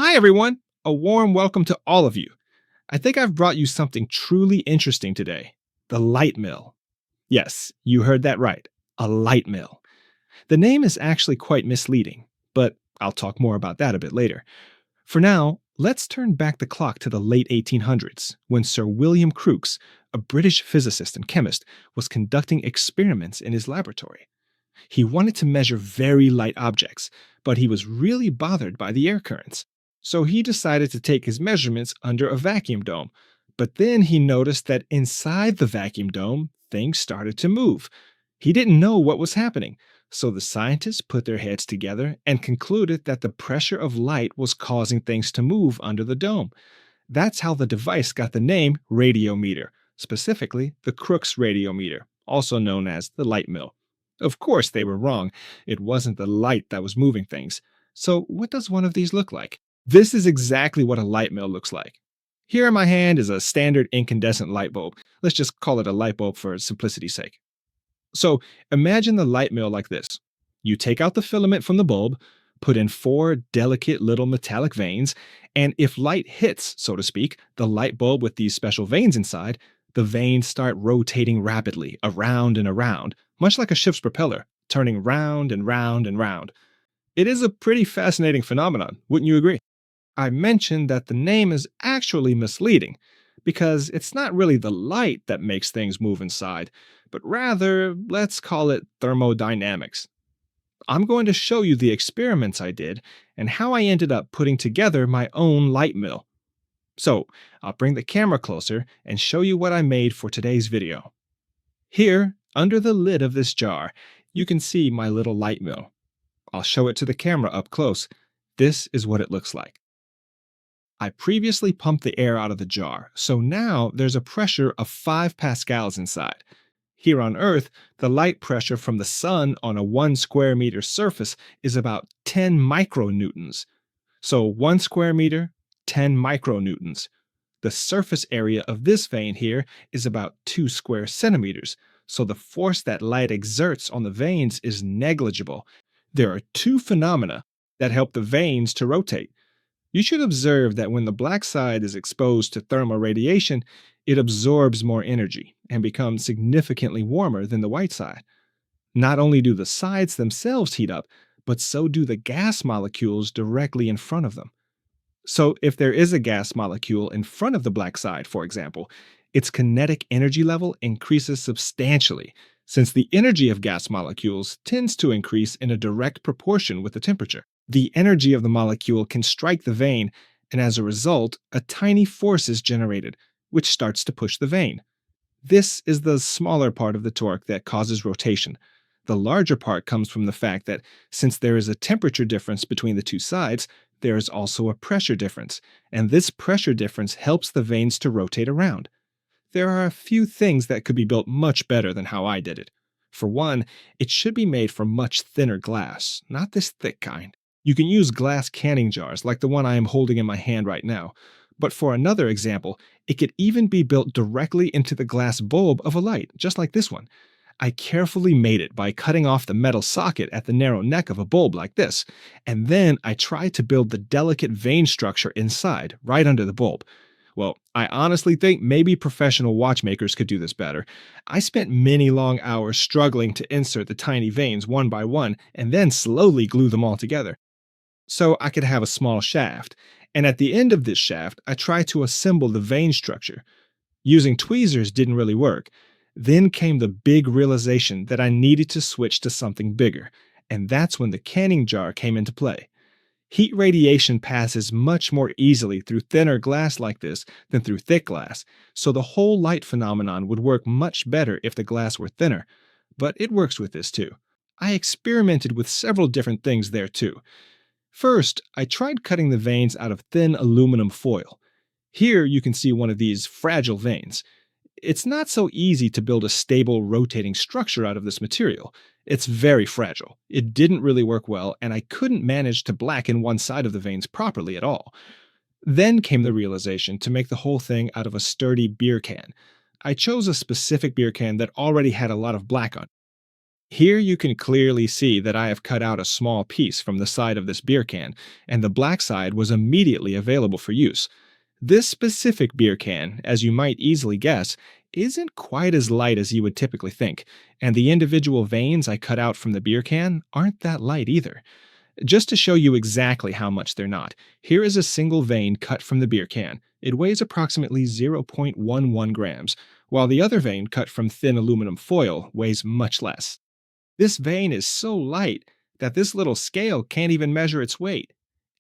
Hi, everyone. A warm welcome to all of you. I think I've brought you something truly interesting today, the light mill. Yes, you heard that right, a light mill. The name is actually quite misleading, but I'll talk more about that a bit later. For now, let's turn back the clock to the late 1800s, when Sir William Crookes, a British physicist and chemist, was conducting experiments in his laboratory. He wanted to measure very light objects, but he was really bothered by the air currents. So he decided to take his measurements under a vacuum dome. But then he noticed that inside the vacuum dome, things started to move. He didn't know what was happening, so the scientists put their heads together and concluded that the pressure of light was causing things to move under the dome. That's how the device got the name radiometer, specifically the Crookes radiometer, also known as the light mill. Of course, they were wrong. It wasn't the light that was moving things. So, what does one of these look like? This is exactly what a light mill looks like. Here in my hand is a standard incandescent light bulb. Let's just call it a light bulb for simplicity's sake. So, imagine the light mill like this. You take out the filament from the bulb, put in four delicate little metallic veins, and if light hits, so to speak, the light bulb with these special veins inside, the veins start rotating rapidly, around and around, much like a ship's propeller, turning round and round and round. It is a pretty fascinating phenomenon, wouldn't you agree? I mentioned that the name is actually misleading, because it's not really the light that makes things move inside, but rather, let's call it thermodynamics. I'm going to show you the experiments I did and how I ended up putting together my own light mill. So, I'll bring the camera closer and show you what I made for today's video. Here, under the lid of this jar, you can see my little light mill. I'll show it to the camera up close. This is what it looks like. I previously pumped the air out of the jar, so now there's a pressure of 5 pascals inside. Here on Earth, the light pressure from the sun on a 1 square meter surface is about 10 micronewtons. So 1 square meter, 10 micronewtons. The surface area of this vein here is about 2 square centimeters, so the force that light exerts on the veins is negligible. There are two phenomena that help the veins to rotate. You should observe that when the black side is exposed to thermal radiation, it absorbs more energy and becomes significantly warmer than the white side. Not only do the sides themselves heat up, but so do the gas molecules directly in front of them. So if there is a gas molecule in front of the black side, for example, its kinetic energy level increases substantially, since the energy of gas molecules tends to increase in a direct proportion with the temperature. The energy of the molecule can strike the vein, and as a result, a tiny force is generated, which starts to push the vein. This is the smaller part of the torque that causes rotation. The larger part comes from the fact that since there is a temperature difference between the two sides, there is also a pressure difference, and this pressure difference helps the veins to rotate around. There are a few things that could be built much better than how I did it. For one, it should be made from much thinner glass, not this thick kind. You can use glass canning jars like the one I am holding in my hand right now. But for another example, it could even be built directly into the glass bulb of a light, just like this one. I carefully made it by cutting off the metal socket at the narrow neck of a bulb like this, and then I tried to build the delicate vein structure inside, right under the bulb. Well, I honestly think maybe professional watchmakers could do this better. I spent many long hours struggling to insert the tiny veins one by one and then slowly glue them all together, so I could have a small shaft. And at the end of this shaft, I tried to assemble the vein structure. Using tweezers didn't really work. Then came the big realization that I needed to switch to something bigger, and that's when the canning jar came into play. Heat radiation passes much more easily through thinner glass like this than through thick glass, so the whole light phenomenon would work much better if the glass were thinner. But it works with this too. I experimented with several different things there too. First, I tried cutting the veins out of thin aluminum foil. Here you can see one of these fragile veins. It's not so easy to build a stable rotating structure out of this material. It's very fragile. It didn't really work well, and I couldn't manage to blacken one side of the veins properly at all. Then came the realization to make the whole thing out of a sturdy beer can. I chose a specific beer can that already had a lot of black on it. Here you can clearly see that I have cut out a small piece from the side of this beer can, and the black side was immediately available for use. This specific beer can, as you might easily guess, isn't quite as light as you would typically think, and the individual veins I cut out from the beer can aren't that light either. Just to show you exactly how much they're not, here is a single vein cut from the beer can. It weighs approximately 0.11 grams, while the other vein cut from thin aluminum foil weighs much less. This vein is so light that this little scale can't even measure its weight.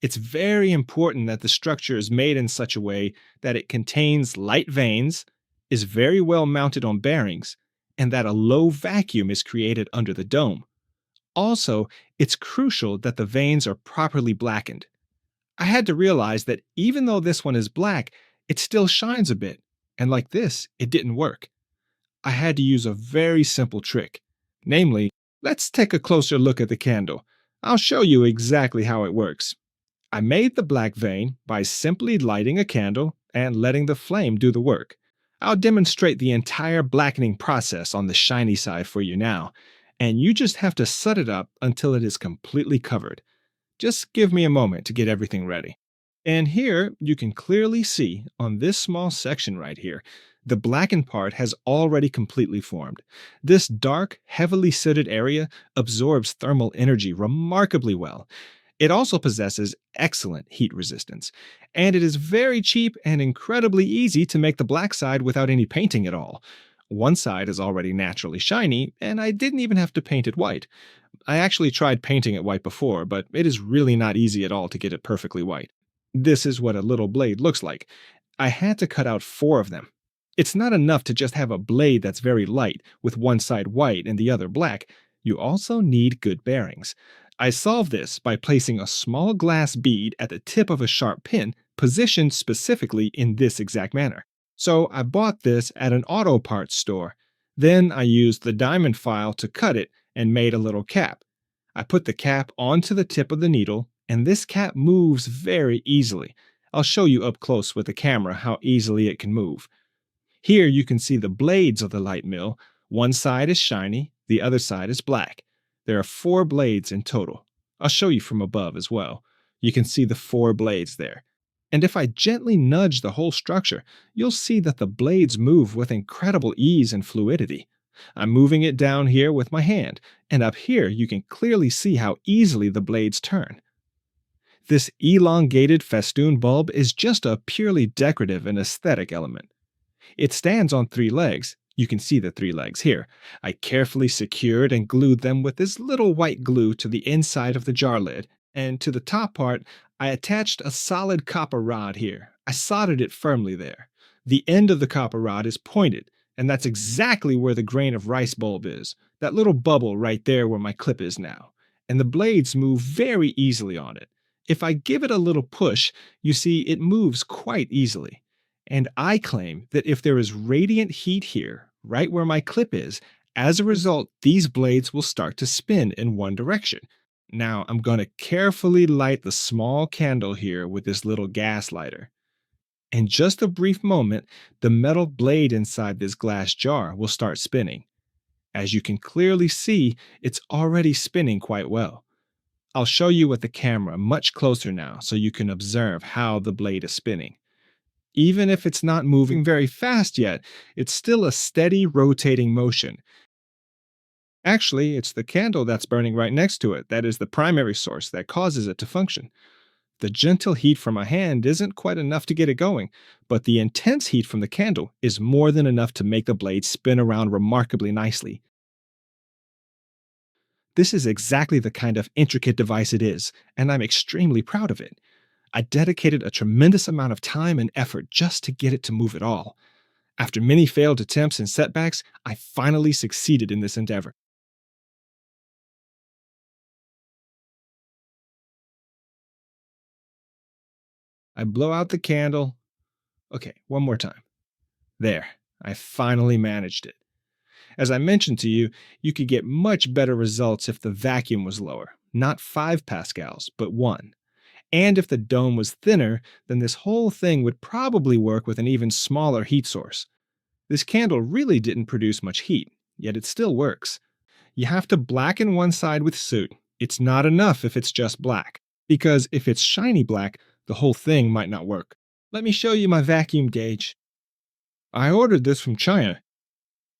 It's very important that the structure is made in such a way that it contains light veins, is very well mounted on bearings, and that a low vacuum is created under the dome. Also, it's crucial that the veins are properly blackened. I had to realize that even though this one is black, it still shines a bit, and like this, it didn't work. I had to use a very simple trick. Namely, let's take a closer look at the candle. I'll show you exactly how it works. I made the black vein by simply lighting a candle and letting the flame do the work. I'll demonstrate the entire blackening process on the shiny side for you now, and you just have to set it up until it is completely covered. Just give me a moment to get everything ready. And here you can clearly see on this small section right here, the blackened part has already completely formed. This dark, heavily sooted area absorbs thermal energy remarkably well. It also possesses excellent heat resistance, and it is very cheap and incredibly easy to make the black side without any painting at all. One side is already naturally shiny, and I didn't even have to paint it white. I actually tried painting it white before, but it is really not easy at all to get it perfectly white. This is what a little blade looks like. I had to cut out 4 of them. It's not enough to just have a blade that's very light, with one side white and the other black. You also need good bearings. I solved this by placing a small glass bead at the tip of a sharp pin, positioned specifically in this exact manner. So I bought this at an auto parts store. Then I used the diamond file to cut it and made a little cap. I put the cap onto the tip of the needle, and this cap moves very easily. I'll show you up close with the camera how easily it can move. Here you can see the blades of the light mill. One side is shiny, the other side is black. There are 4 blades in total. I'll show you from above as well. You can see the 4 blades there. And if I gently nudge the whole structure, you'll see that the blades move with incredible ease and fluidity. I'm moving it down here with my hand, and up here you can clearly see how easily the blades turn. This elongated festoon bulb is just a purely decorative and aesthetic element. It stands on 3 legs. You can see the 3 legs here. I carefully secured and glued them with this little white glue to the inside of the jar lid, and to the top part, I attached a solid copper rod here. I soldered it firmly there. The end of the copper rod is pointed, and that's exactly where the grain of rice bulb is, that little bubble right there where my clip is now. And the blades move very easily on it. If I give it a little push, you see it moves quite easily. And I claim that if there is radiant heat here, right where my clip is, as a result, these blades will start to spin in one direction. Now, I'm going to carefully light the small candle here with this little gas lighter. In just a brief moment, the metal blade inside this glass jar will start spinning. As you can clearly see, it's already spinning quite well. I'll show you with the camera much closer now so you can observe how the blade is spinning. Even if it's not moving very fast yet, it's still a steady rotating motion. Actually, it's the candle that's burning right next to it that is the primary source that causes it to function. The gentle heat from my hand isn't quite enough to get it going, but the intense heat from the candle is more than enough to make the blade spin around remarkably nicely. This is exactly the kind of intricate device it is, and I'm extremely proud of it. I dedicated a tremendous amount of time and effort just to get it to move at all. After many failed attempts and setbacks, I finally succeeded in this endeavor. I blow out the candle. Okay, one more time. There, I finally managed it. As I mentioned to you, you could get much better results if the vacuum was lower, not 5 pascals, but 1. And if the dome was thinner, then this whole thing would probably work with an even smaller heat source. This candle really didn't produce much heat, yet it still works. You have to blacken one side with soot. It's not enough if it's just black, because if it's shiny black, the whole thing might not work. Let me show you my vacuum gauge. I ordered this from China.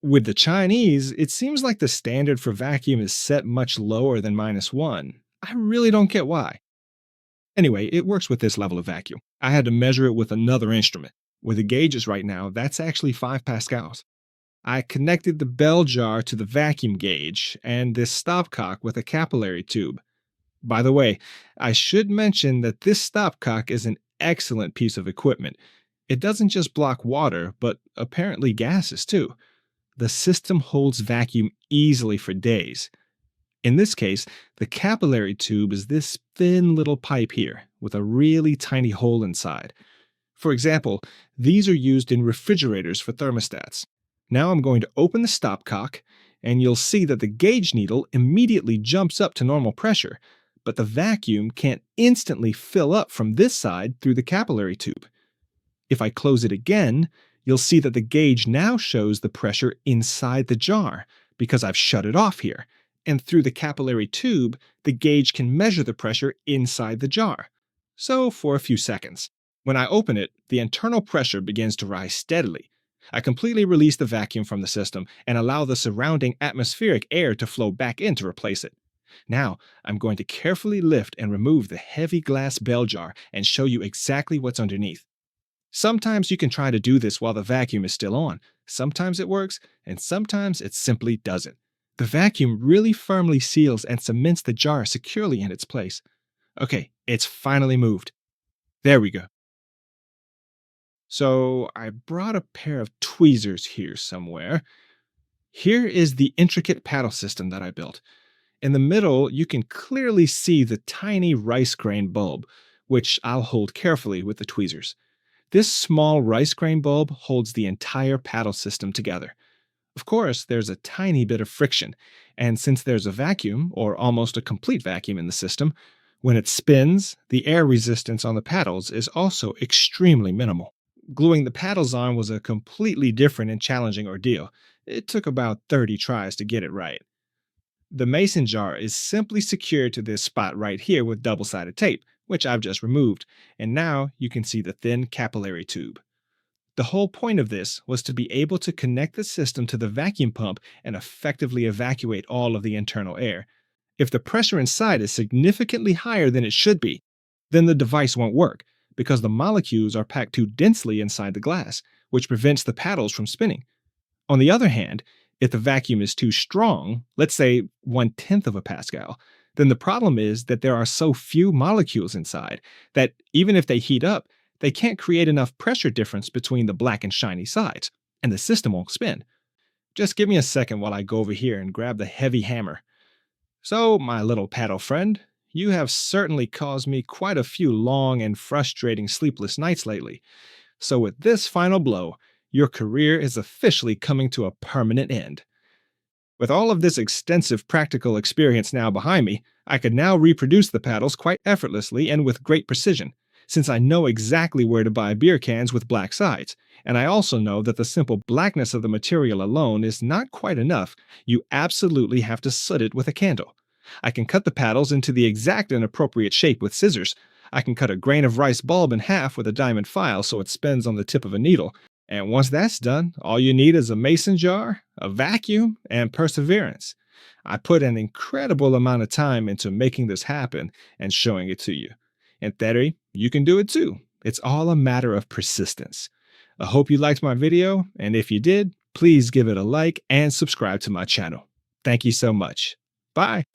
With the Chinese, it seems like the standard for vacuum is set much lower than -1. I really don't get why. Anyway, it works with this level of vacuum. I had to measure it with another instrument. Where the gauge is right now, that's actually 5 pascals. I connected the bell jar to the vacuum gauge and this stopcock with a capillary tube. By the way, I should mention that this stopcock is an excellent piece of equipment. It doesn't just block water, but apparently gases too. The system holds vacuum easily for days. In this case, the capillary tube is this thin little pipe here with a really tiny hole inside. For example, these are used in refrigerators for thermostats. Now I'm going to open the stopcock, and you'll see that the gauge needle immediately jumps up to normal pressure, but the vacuum can't instantly fill up from this side through the capillary tube. If I close it again, you'll see that the gauge now shows the pressure inside the jar, because I've shut it off here, and through the capillary tube, the gauge can measure the pressure inside the jar. So for a few seconds. When I open it, the internal pressure begins to rise steadily. I completely release the vacuum from the system and allow the surrounding atmospheric air to flow back in to replace it. Now, I'm going to carefully lift and remove the heavy glass bell jar and show you exactly what's underneath. Sometimes you can try to do this while the vacuum is still on. Sometimes it works, and sometimes it simply doesn't. The vacuum really firmly seals and cements the jar securely in its place. Okay, it's finally moved. There we go. So I brought a pair of tweezers here somewhere. Here is the intricate paddle system that I built. In the middle, you can clearly see the tiny rice grain bulb, which I'll hold carefully with the tweezers. This small rice grain bulb holds the entire paddle system together. Of course, there's a tiny bit of friction, and since there's a vacuum, or almost a complete vacuum in the system, when it spins, the air resistance on the paddles is also extremely minimal. Gluing the paddles on was a completely different and challenging ordeal. It took about 30 tries to get it right. The mason jar is simply secured to this spot right here with double-sided tape, which I've just removed, and now you can see the thin capillary tube. The whole point of this was to be able to connect the system to the vacuum pump and effectively evacuate all of the internal air. If the pressure inside is significantly higher than it should be, then the device won't work, because the molecules are packed too densely inside the glass, which prevents the paddles from spinning. On the other hand, if the vacuum is too strong, let's say 1/10 of a pascal, then the problem is that there are so few molecules inside that even if they heat up, they can't create enough pressure difference between the black and shiny sides, and the system won't spin. Just give me a second while I go over here and grab the heavy hammer. So, my little paddle friend, you have certainly caused me quite a few long and frustrating sleepless nights lately. So with this final blow, your career is officially coming to a permanent end. With all of this extensive practical experience now behind me, I could now reproduce the paddles quite effortlessly and with great precision, since I know exactly where to buy beer cans with black sides, and I also know that the simple blackness of the material alone is not quite enough. You absolutely have to soot it with a candle. I can cut the paddles into the exact and appropriate shape with scissors. I can cut a grain of rice bulb in half with a diamond file so it spins on the tip of a needle. And once that's done, all you need is a mason jar, a vacuum, and perseverance. I put an incredible amount of time into making this happen and showing it to you. In theory, you can do it too. It's all a matter of persistence. I hope you liked my video, and if you did, please give it a like and subscribe to my channel. Thank you so much. Bye.